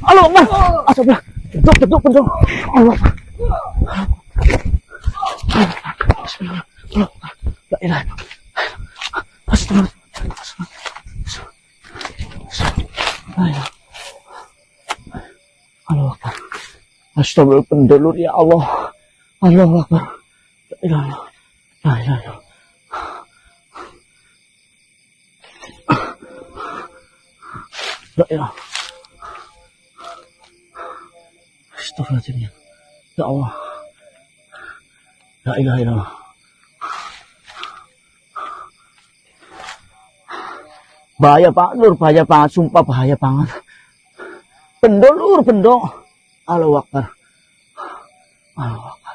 Allah Akbar. Astagfirullah. Beduk. Allah. Bismillah. Allah. La ilaha illallah. Astagfirullah. Allah Akbar. Astagfirullah, pendulur ya Allah. Allah Akbar. La ilaha illallah. La ilaha illallah. La ilaha. Astagfirullahaladzim. Ya Allah. La ilaha illallah. Bahaya Pak Nur, bahaya banget, sumpah bahaya banget. Pendulur, pendok. Allahu Akbar. Allahu Akbar.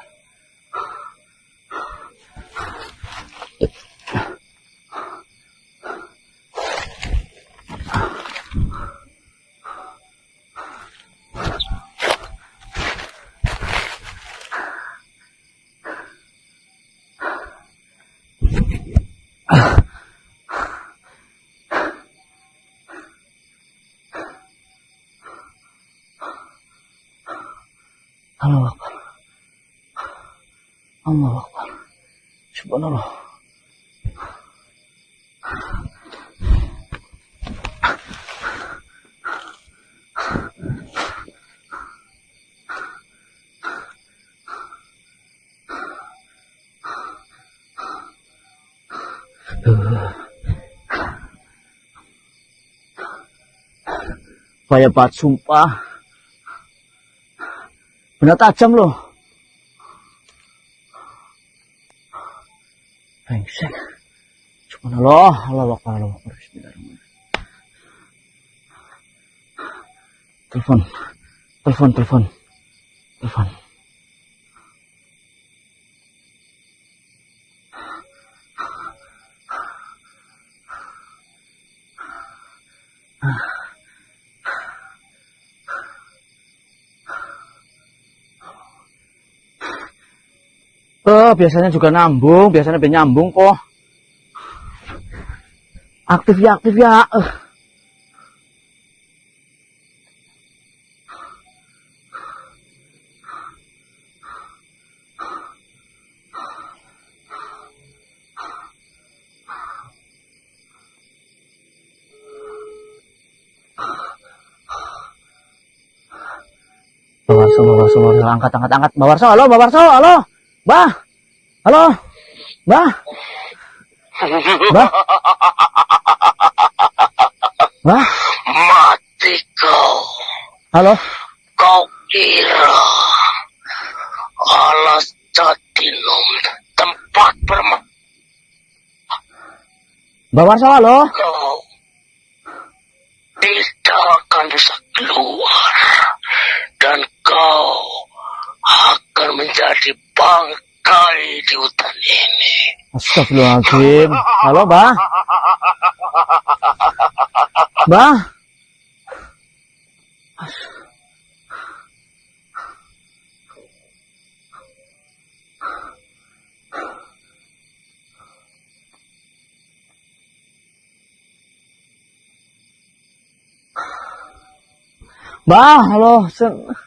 Allahu Akbar. Allahu Akbar. Subhanallah. Bahaya banget, sumpah. Benar tajam loh. Brengsek. Subhanallah. Allahu Akbar. Allahu Akbar. Bismillahirrahmanirrahim. Telepon. Biasanya juga nyambung, kok. Aktif ya. Bawarso, angkat. Bawarso, halo. Bah. Halo. Bah. Mati kau. Halo. Kau kira alas Jatinum tempat bermain. Bawarso, halo. Kau tidak akan bisa keluar. Dan kau akan menjadi bangkai di hutan ini. Astagfirullahaladzim. Halo, Bah. Bah, halo. Astagfirullah.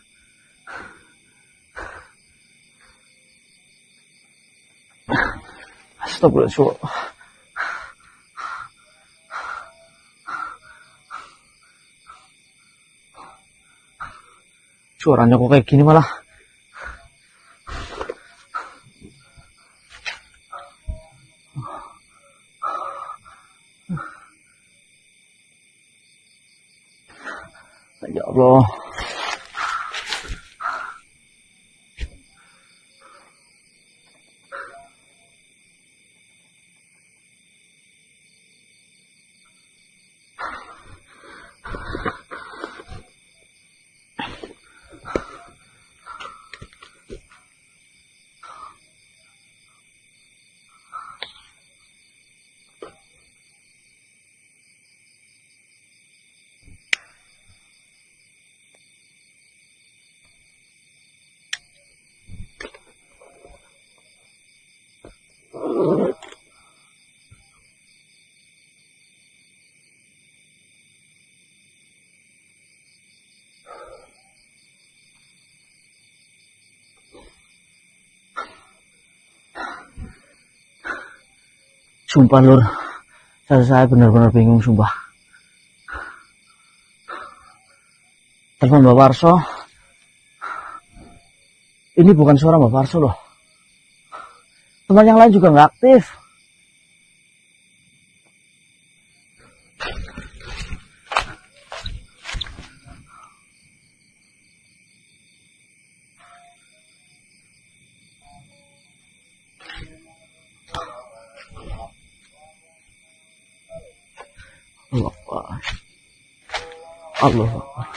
Suaranya kok kayak gini malah. Ya Allah. Sumpah lur, saya benar-benar bingung sumpah. Telepon Mbak Warso. Ini bukan suara Mbak Warso loh. Teman yang lain juga nggak aktif. Allah Akbar. Allah Akbar.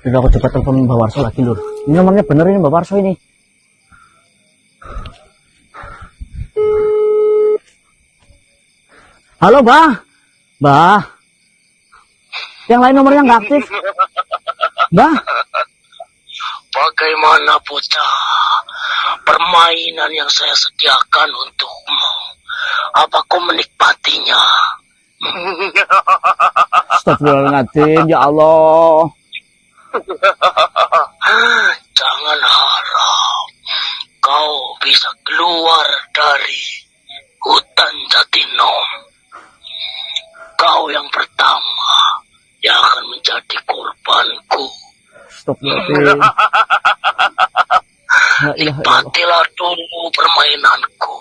Udah aku coba telepon Mbak Warso lagi lur. Ini nomornya bener ini Mbak Warso ini. Halo Mbak. Mbak. Yang lain nomornya nggak aktif. Mbak. Bagaimana bocah? Permainan yang saya sediakan untukmu. Apa kau menikmatinya? Astagfirullahaladzim, ya Allah. Jangan harap kau bisa keluar dari hutan Jatinom. Kau yang pertama yang akan menjadi korbanku. Astagfirullahaladzim. Nikmatilah dulu permainanku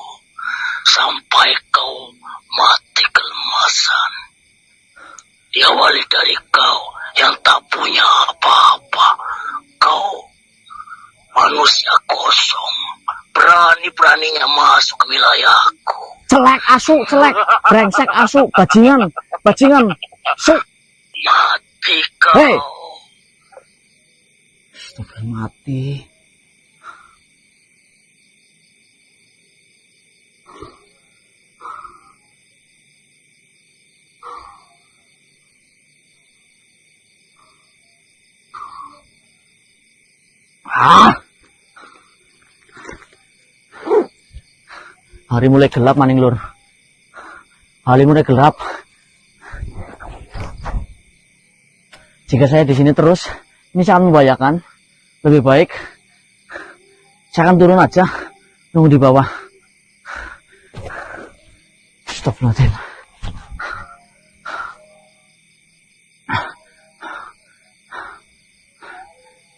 sampai kau mati kelemasan. Diawali dari kau yang tak punya apa-apa. Kau manusia kosong, berani-beraninya masuk ke wilayahku. Celek asu, celek, brengsek asu, bajingan, su. Mati kau. Hei. Astagfirullah, mati. Hari mulai gelap maning lur. Hari mulai gelap. Jika saya di sini terus, ini sangat membahayakan. Lebih baik saya akan turun aja, nunggu di bawah. Stop nanti.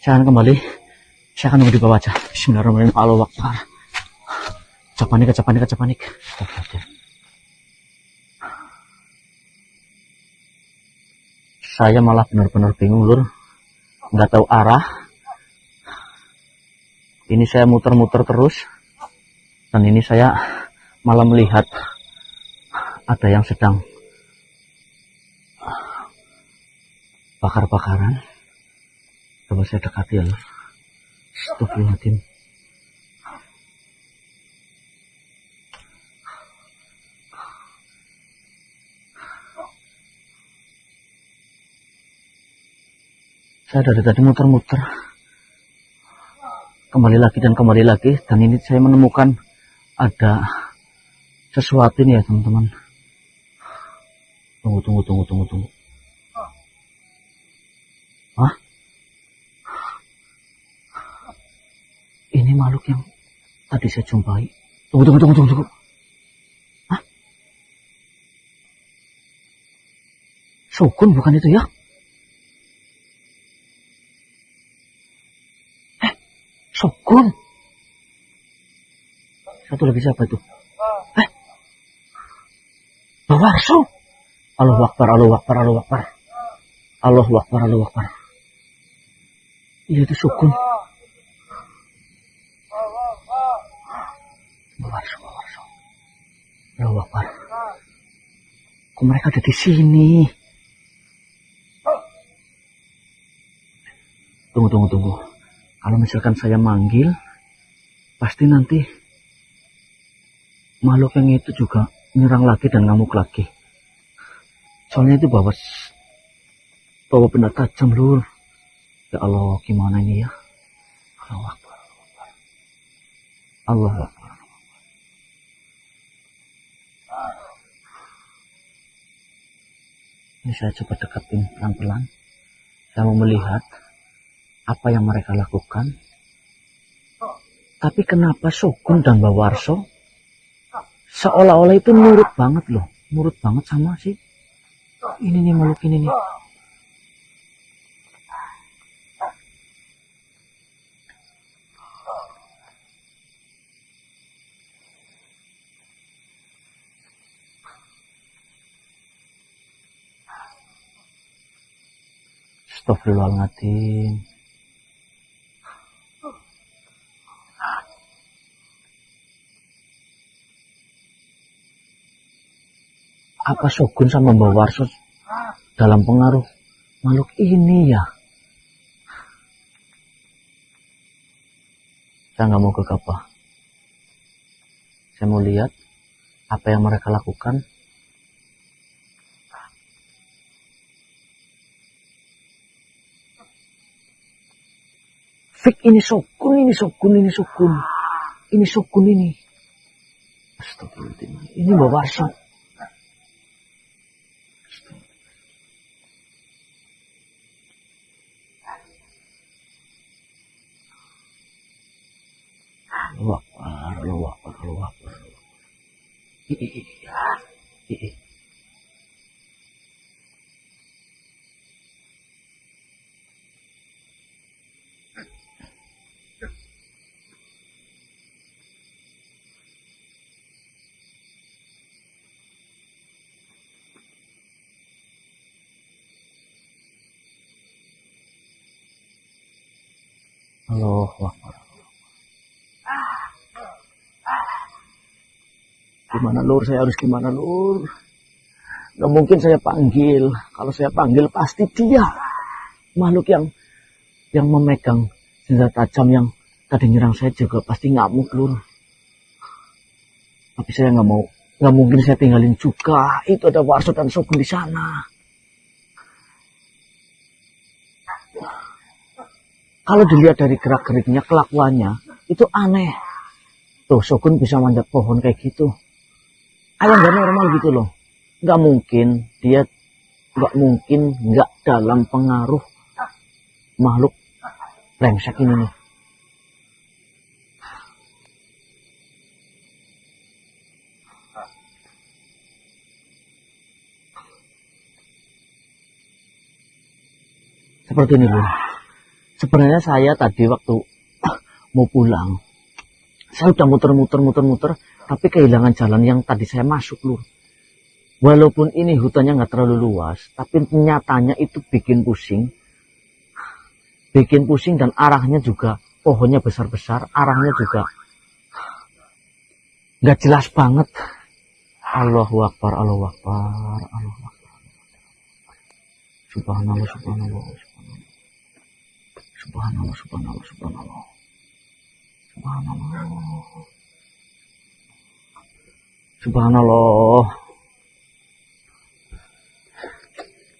Saya akan kembali. Saya akan nunggu di bawah aja. Bismillahirrahmanirrahim. Allahu Akbar. Kecap panik. Saya malah benar-benar bingung lur, nggak tahu arah. Ini saya muter-muter terus, dan ini saya malah melihat ada yang sedang bakar-bakaran. Coba saya dekati ya lur. Astagfirullahaladzim. Saya dari tadi muter-muter, kembali lagi, dan ini saya menemukan ada sesuatu ini ya teman-teman. Tunggu. Hah? Ini makhluk yang tadi saya jumpai. Tunggu. Hah? Sukun bukan itu ya? Sukun. Satu lagi siapa itu? Mbak Warso. Allahu Akbar. Iya itu sukun. Mbak Warso. Allahu Akbar. Kok mereka ada di sini? Tunggu. Kalau misalkan saya manggil, pasti nanti makhluk yang itu juga nyerang lagi dan ngamuk lagi. Soalnya itu bawa benda tajam, Lur. Ya Allah, gimana ini ya? Allahu Akbar. Allahu Akbar. Ini saya coba deketin pelan-pelan. Saya mau melihat apa yang mereka lakukan. Tapi kenapa Shogun dan Bawarso seolah-olah itu nurut banget loh. Nurut banget sama sih. Ini nih makhluk ini nih. Astagfirullahaladzim. Apa Shogun sama Mbak Warso dalam pengaruh makhluk ini ya? Saya nggak mau gegabah. Saya mau lihat apa yang mereka lakukan. Fik, ini Shogun. Astagfirullahaladzim. Ini Mbak Warso. Allahu Akbar. Allahu Akbar. Gimana Lur? Saya harus gimana Lur? Gak mungkin saya panggil. Kalau saya panggil pasti dia. Makhluk yang memegang senjata tajam yang tadi nyerang saya juga pasti ngamuk Lur. Tapi saya nggak mau. Gak mungkin saya tinggalin juga. Itu ada Warso dan Shogun di sana. Kalau dilihat dari gerak-geriknya, kelakuannya, itu aneh. Tuh, Shogun bisa manjat pohon kayak gitu. Ayam gak normal gitu loh. Gak mungkin gak dalam pengaruh makhluk brengsek ini nih. Seperti ini loh. Sebenarnya saya tadi waktu mau pulang, saya udah muter-muter, tapi kehilangan jalan yang tadi saya masuk Lur. Walaupun ini hutannya nggak terlalu luas, tapi nyatanya itu bikin pusing dan arahnya juga pohonnya besar-besar, arahnya juga nggak jelas banget. Allahu Akbar. Subhanallah.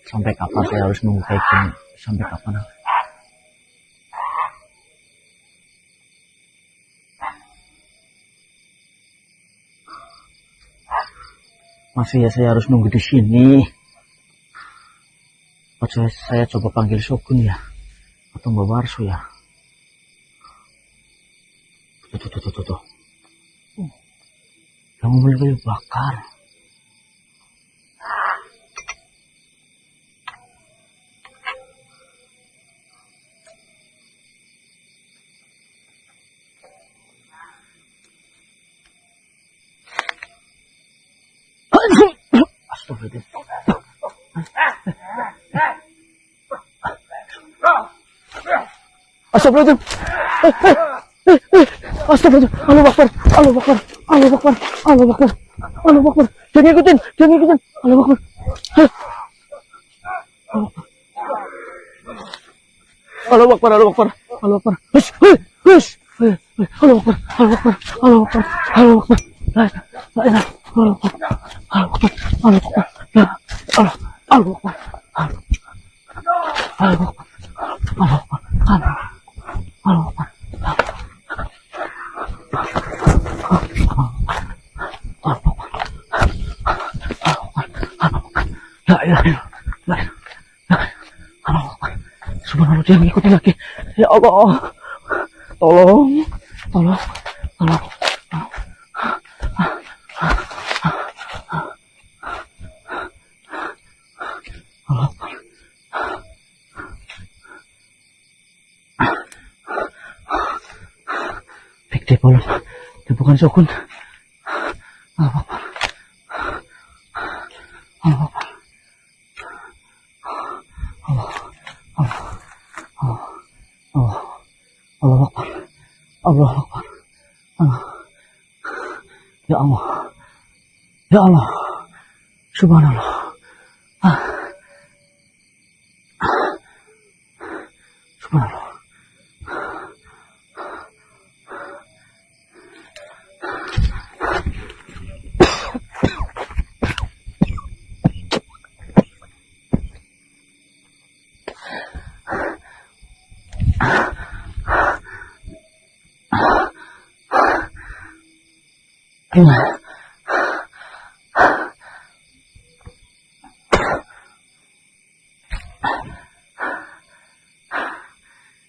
Sampai kapan saya harus nunggu kayak gini? Sampai kapan? Masih ya saya harus nunggu di sini. Atau saya coba panggil Shogun ya? Atau Mbak Warso ya? Tuh. Yang mulai bakar. Astagfirullahaladzim. Astagfirullahaladzim. Allahu Akbar. Allah Akbar. Jangan ngikutin. Allah Akbar. Allah Akbar. Allah Akbar. Hush. Allah Akbar. La ilaha. Allah Akbar. Allah Akbar. Allah Akbar. La ilaha illallah. Subhanallah, dia ngikutin lagi. Ya Allah. Tolong. Dia bolong. Dia bukan Shogun. Allah Akbar. Allah Akbar. Ya Allah. Subhanallah. Subhanallah.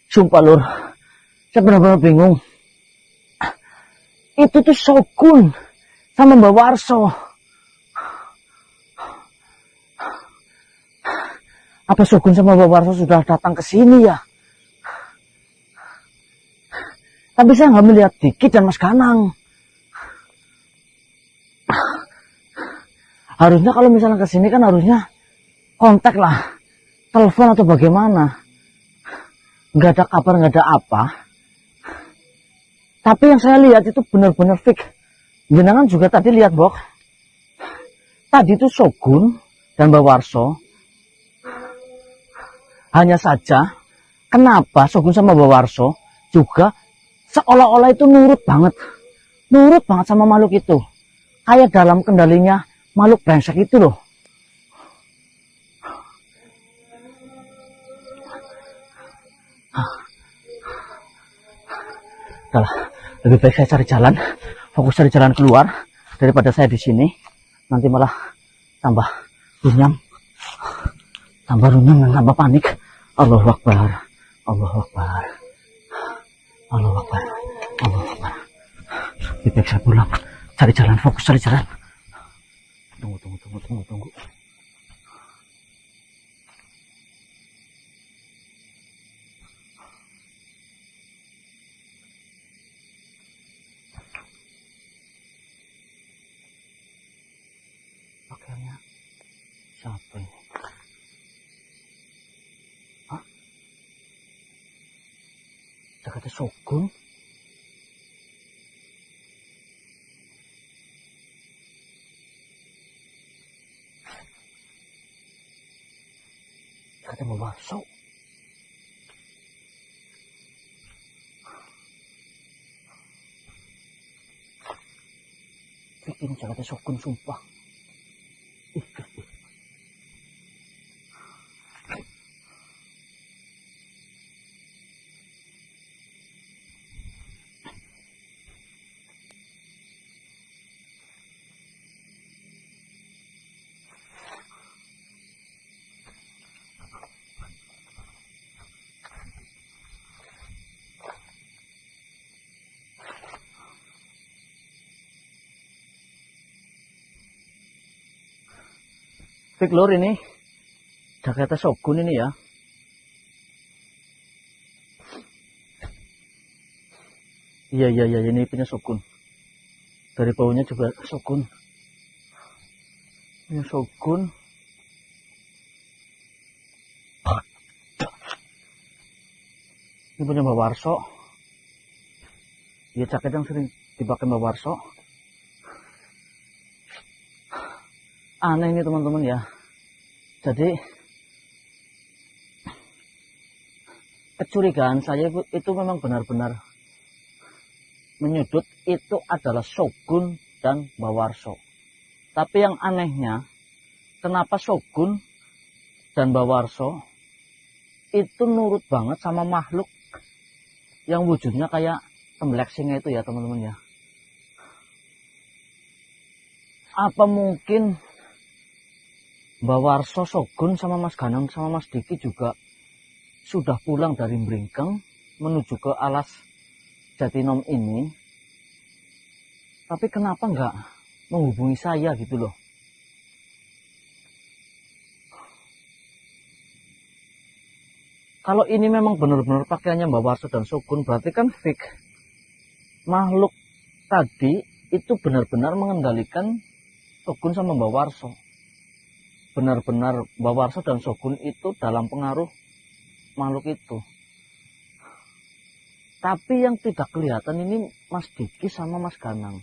Sumpah lur, saya benar-benar bingung. Itu tuh Shogun sama Mbak Warso. Apa Shogun sama Mbak Warso sudah datang ke sini ya? Tapi saya nggak melihat Dikit dan Mas Ganang. Harusnya kalau misalnya ke sini kan harusnya kontak lah, telepon atau bagaimana. Nggak ada kabar, nggak ada apa. Tapi yang saya lihat itu benar-benar fake. Jenengan juga tadi lihat, Bok. Tadi itu Shogun dan Mbak Warso. Hanya saja, kenapa Shogun sama Mbak Warso juga seolah-olah itu nurut banget sama makhluk itu. Kayak dalam kendalinya makhluk brengsek itu loh. Udah, lebih baik saya cari jalan, fokus cari jalan keluar daripada saya di sini. Nanti malah tambah runyam dan tambah panik. Allahu Akbar. Lebih baik saya pulang, cari jalan, fokus cari jalan. Tunggu. Pakaiannya siapa ini? Hah? Jaketnya Shogun? Jaketnya Mbak Warso? Bikin jaketnya Shogun, sumpah. Fik lur ini jaketnya Shogun ini ya. Iya ini punya Shogun. Dari baunya juga Shogun. Ini Shogun. Ini punya Mbak Warso. Iya, jaket yang sering dipakai Mbak Warso. aneh ini teman-teman ya. Jadi kecurigaan saya itu memang benar-benar menyudut, itu adalah Shogun dan Mbak Warso. Tapi yang anehnya, kenapa Shogun dan Mbak Warso itu nurut banget sama makhluk yang wujudnya kayak temblek singa itu ya teman-teman ya. Apa mungkin Mbak Warso, Shogun sama Mas Ganang sama Mas Diki juga sudah pulang dari Bringkeng menuju ke alas Jatinom ini, tapi kenapa nggak menghubungi saya gitu loh. Kalau ini memang benar-benar pakaiannya Mbak Warso dan Shogun, berarti kan fake. Makhluk tadi itu benar-benar mengendalikan Shogun sama Mbak Warso. Benar-benar Mbak Warso dan Shogun itu dalam pengaruh makhluk itu. Tapi yang tidak kelihatan ini Mas Diki sama Mas Ganang.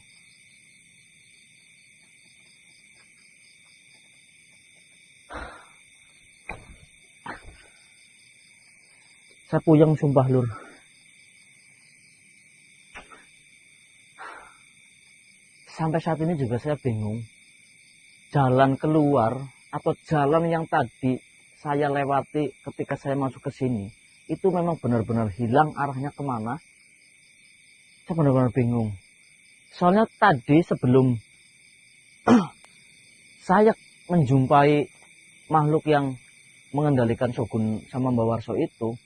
Saya puyeng sumpah lur. Sampai saat ini juga saya bingung. Jalan keluar atau jalan yang tadi saya lewati ketika saya masuk ke sini, itu memang benar-benar hilang arahnya kemana. Saya benar-benar bingung. Soalnya tadi sebelum saya menjumpai makhluk yang mengendalikan Shogun sama Mbak Warso itu,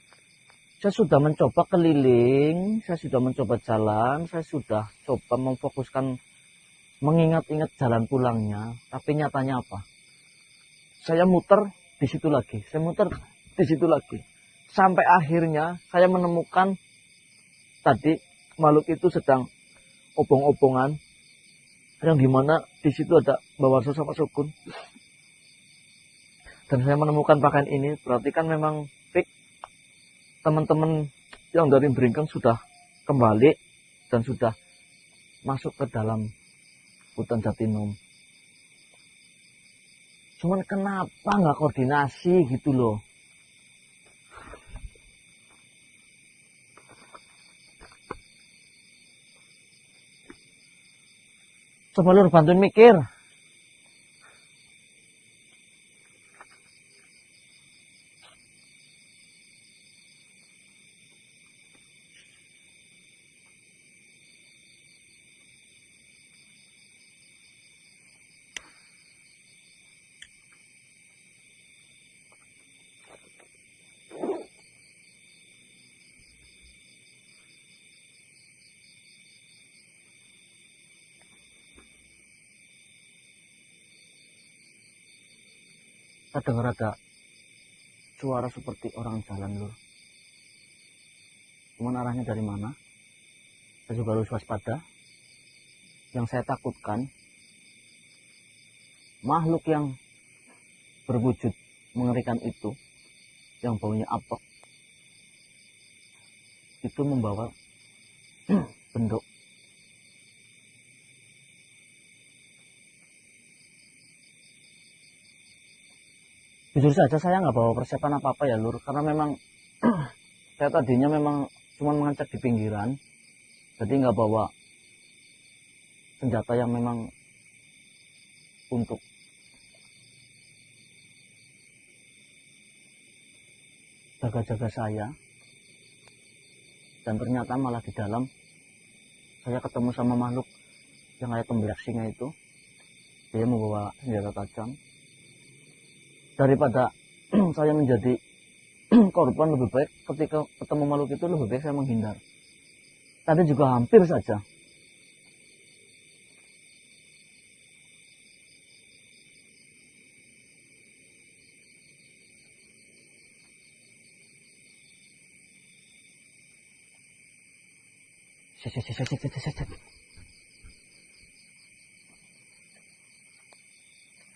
saya sudah mencoba keliling, saya sudah mencoba jalan, saya sudah coba memfokuskan, mengingat-ingat jalan pulangnya, tapi nyatanya apa? Saya muter di situ lagi, saya muter di situ lagi. Sampai akhirnya saya menemukan tadi makhluk itu sedang obong-obongan, yang dimana di situ ada Mbak Warso sama Shogun. Dan saya menemukan pakaian ini, berarti kan memang fix. Teman-teman yang dari Bringkeng sudah kembali dan sudah masuk ke dalam hutan Jatinom. Cuman kenapa nggak koordinasi gitu loh. Coba lu bantuin mikir. Saya dengar ada suara seperti orang jalan lur. Cuman arahnya dari mana? Saya juga harus waspada. Yang saya takutkan, makhluk yang berwujud mengerikan itu, yang baunya apek, itu membawa bentuk. Jujur saja saya nggak bawa persiapan apa-apa ya lur, karena memang saya tadinya memang cuma mengecek di pinggiran, jadi nggak bawa senjata yang memang untuk jaga-jaga saya. Dan ternyata malah di dalam saya ketemu sama makhluk yang kayak temblek singa itu. Dia membawa senjata tajam. Daripada saya menjadi korban, lebih baik ketika ketemu makhluk itu lebih baik saya menghindar. Tadi juga hampir saja.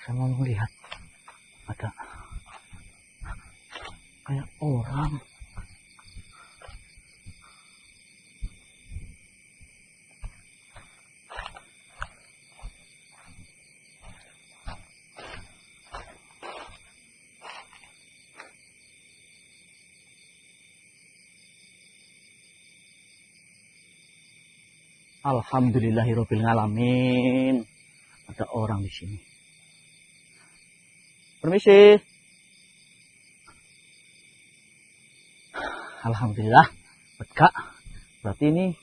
Saya mau melihat ada kayak orang. Alhamdulillahirabbil alamin. Ada orang di sini. Permisi. Alhamdulillah. Lega. Berarti ini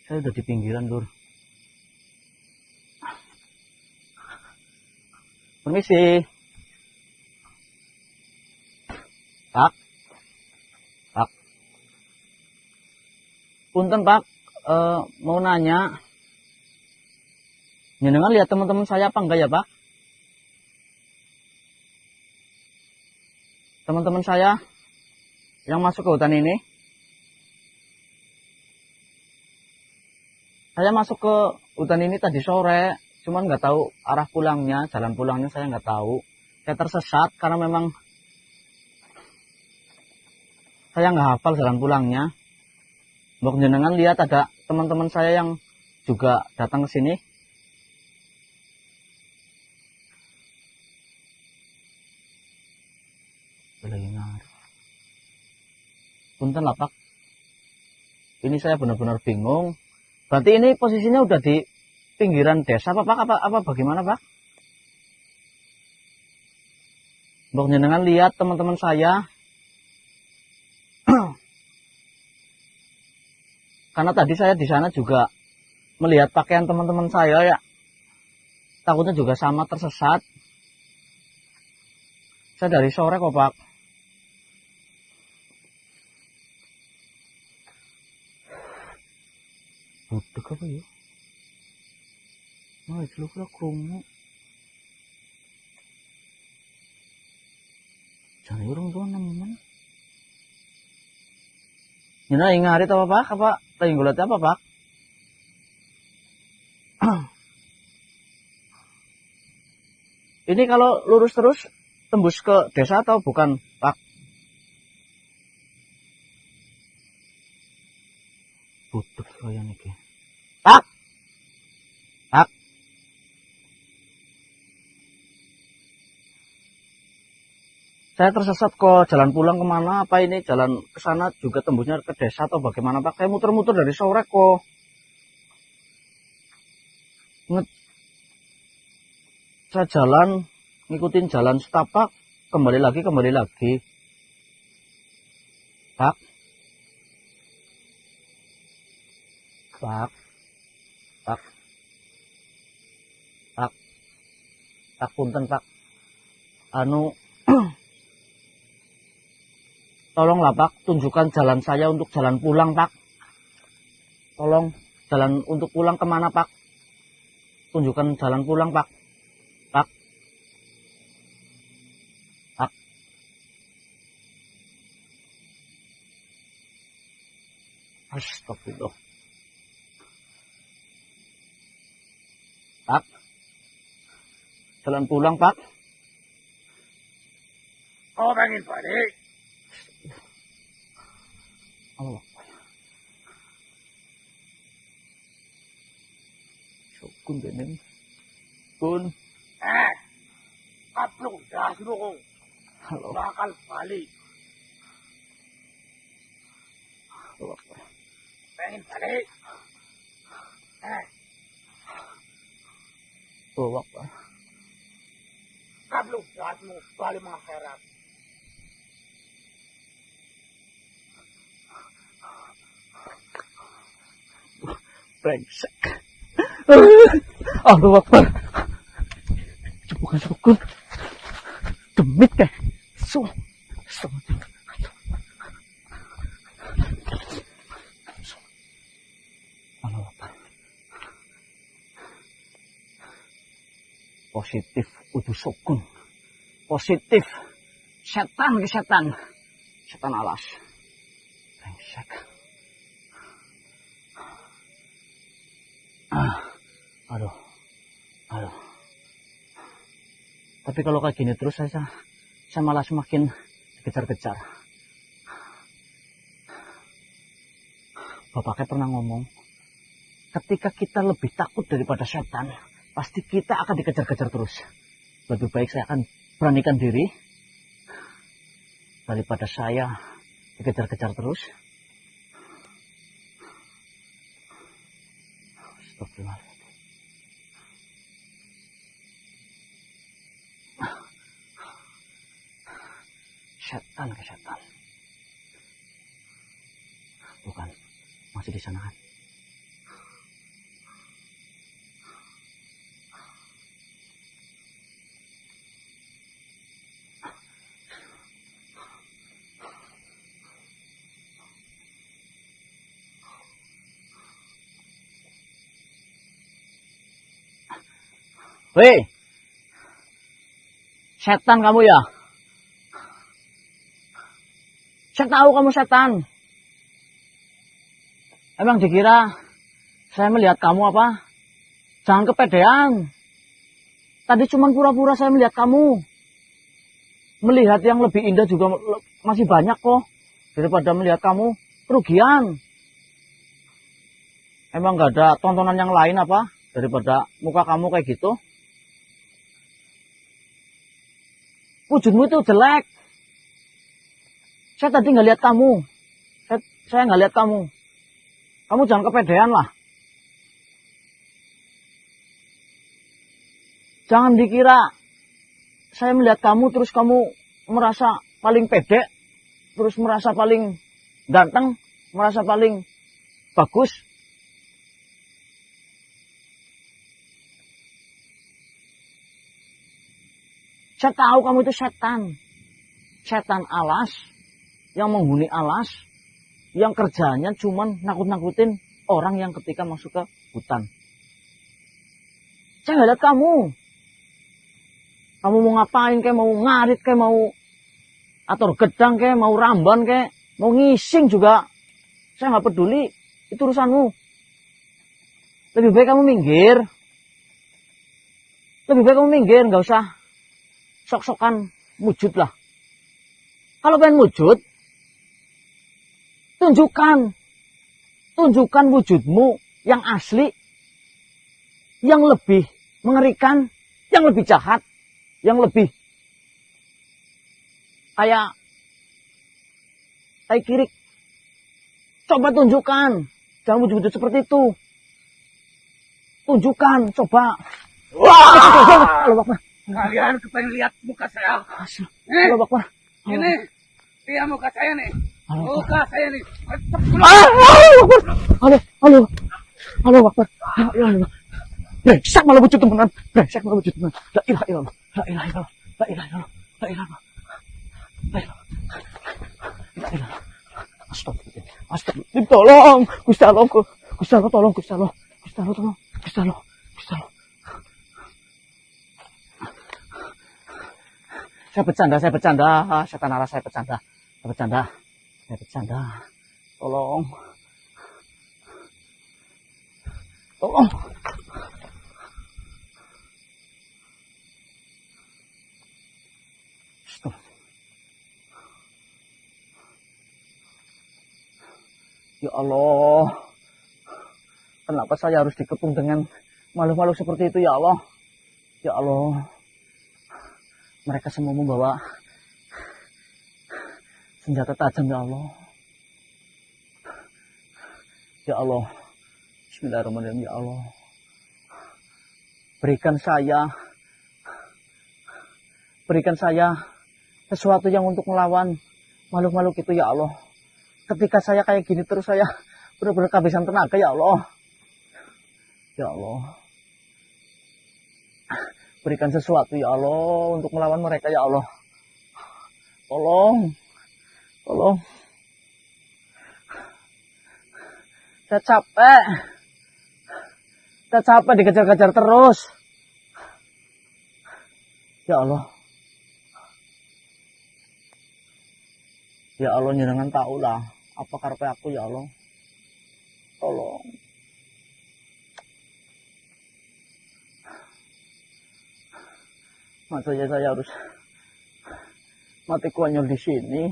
saya udah di pinggiran, Lur. Permisi. Pak. Pak. Punten, Pak. Mau nanya. Jenengan lihat teman-teman saya apa enggak ya, Pak? Teman-teman saya yang masuk ke hutan ini. Saya masuk ke hutan ini tadi sore, cuman nggak tahu arah pulangnya, jalan pulangnya saya nggak tahu. Saya tersesat karena memang saya nggak hafal jalan pulangnya. Mbok jenengan lihat ada teman-teman saya yang juga datang ke sini. Punten lah, Pak. Ini saya benar-benar bingung. Berarti ini posisinya udah di pinggiran desa apa, Pak? Apa bagaimana, Pak? Mbok jenengan lihat teman-teman saya. Karena tadi saya di sana juga melihat pakaian teman-teman saya ya. Takutnya juga sama tersesat. Saya dari sore kok, Pak. Budek apa ya? Nah, itu lo krungu. Jangan orang tua nemen. Ini ngarit apa, Pak? Apa lagi ngulet apa, Pak? Ini kalau lurus terus tembus ke desa atau bukan, Pak? Budek kaya niki. Pak. Pak. Saya tersesat kok, jalan pulang kemana? Apa ini jalan ke sana juga tembusnya ke desa atau bagaimana, Pak? Saya muter-muter dari sore kok. Saya jalan, ngikutin jalan setapak, kembali lagi. Pak. Pak. Pak. Pak. Pak, punten, Pak. Tolonglah, Pak, tunjukkan jalan saya untuk jalan pulang, Pak. Tolong, jalan untuk pulang kemana, Pak? Tunjukkan jalan pulang, Pak. Pak. Pak. Astagfirullah. Pak. Jalan pulang, Pak. Kau pengen balik? Allah. Kun benen. Kun. Kaplong das mo kung Halo. bakal balik. Allah. Pengen balik? Bawa, Pak. Kaplong das mo balik mga kerap. Brengsek. Allahu Akbar. Bukan sukun. Demit kayak. Allahu Akbar. Positif udah sukun. Positif. Setan ke setan. Setan alas. Brengsek. Aduh. Tapi kalau kayak gini terus saya malah semakin dikejar-kejar. Bapaknya pernah ngomong, ketika kita lebih takut daripada setan, pasti kita akan dikejar-kejar terus. Lebih baik saya akan beranikan diri daripada saya dikejar-kejar terus. Astagfirullahaladzim. Setan ke setan. Bukan, masih di sana kan? Weh, setan kamu ya? Saya tahu kamu setan. Emang dikira saya melihat kamu apa? Jangan kepedean. Tadi cuma pura-pura saya melihat kamu. Melihat yang lebih indah juga masih banyak kok. Daripada melihat kamu, kerugian. Emang gak ada tontonan yang lain apa? Daripada muka kamu kayak gitu. Wujudmu itu jelek. Saya tadi nggak lihat kamu. Saya nggak lihat kamu. Kamu jangan kepedean lah. Jangan dikira saya melihat kamu terus kamu merasa paling pede, terus merasa paling ganteng, merasa paling bagus. Saya tahu kamu itu setan. Setan alas. Yang menghuni alas, yang kerjanya cuman nakut-nakutin orang yang ketika masuk ke hutan. Saya nggak lihat kamu. Kamu mau ngapain kayak, mau ngarit kayak, mau ator gedang kayak, mau ramban kayak, mau ngising juga. Saya nggak peduli, itu urusanmu. Lebih baik kamu minggir. Lebih baik kamu minggir, nggak usah sok-sokan wujud lah. Kalau pengen wujud, tunjukkan wujudmu yang asli, yang lebih mengerikan, yang lebih jahat, yang lebih kayak tai kirik. Coba tunjukkan, jangan wujud-wujud seperti itu. Tunjukkan, coba. Wah! Kalian kepengen lihat muka saya? Ini, dia muka saya nih. Muka saya nih. Halo, Wakbar. Brengsek malah wujud temenan. Brengsek malah wujud temenan. La ilaha illallah. La ilaha illallah. La ilaha illallah. La ilaha illallah. La ilaha illallah. Astagfirullah. Astagfirullah. Tolong. Gusti Allah. Gusti Allah tolong. Gusti Allah. Gusti Allah tolong. Gusti Allah. Gusti Allah. Saya bercanda. Setan alas, saya bercanda. Saya bercanda. Tolong. Stop. Ya Allah. Kenapa saya harus dikepung dengan makhluk-makhluk seperti itu ya Allah? Ya Allah. Mereka semua membawa senjata tajam ya Allah. Ya Allah. Bismillahirrahmanirrahim ya Allah. Berikan saya sesuatu yang untuk melawan makhluk-makhluk itu ya Allah. Ketika saya kayak gini terus saya benar-benar kehabisan tenaga ya Allah. Ya Allah. Berikan sesuatu ya Allah untuk melawan mereka ya Allah. Tolong. Saya capek dikejar-kejar terus. Ya Allah. Ya Allah, nyenengan tahu lah apa karepe aku ya Allah. Tolong. Masa ya saya harus mati konyol di sini.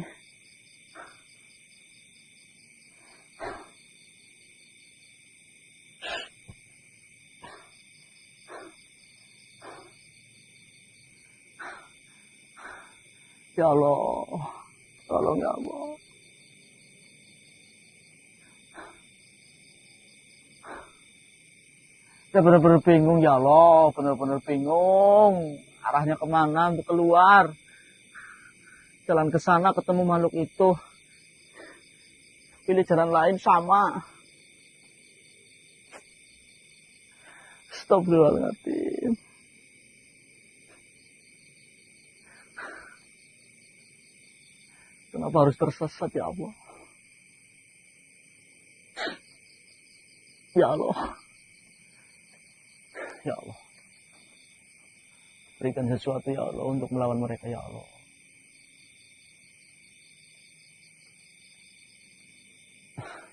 Ya Allah, tolong ya Allah. Saya benar-benar bingung ya Allah, benar-benar bingung. Arahnya kemana untuk keluar? Jalan ke sana ketemu makhluk itu. Pilih jalan lain sama. Astagfirullahaladzim. Kenapa harus tersesat ya Allah? Ya Allah. Ya Allah. Berikan sesuatu ya Allah untuk melawan mereka ya Allah.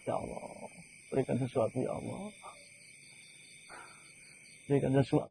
Ya Allah. Berikan sesuatu ya Allah. Berikan sesuatu.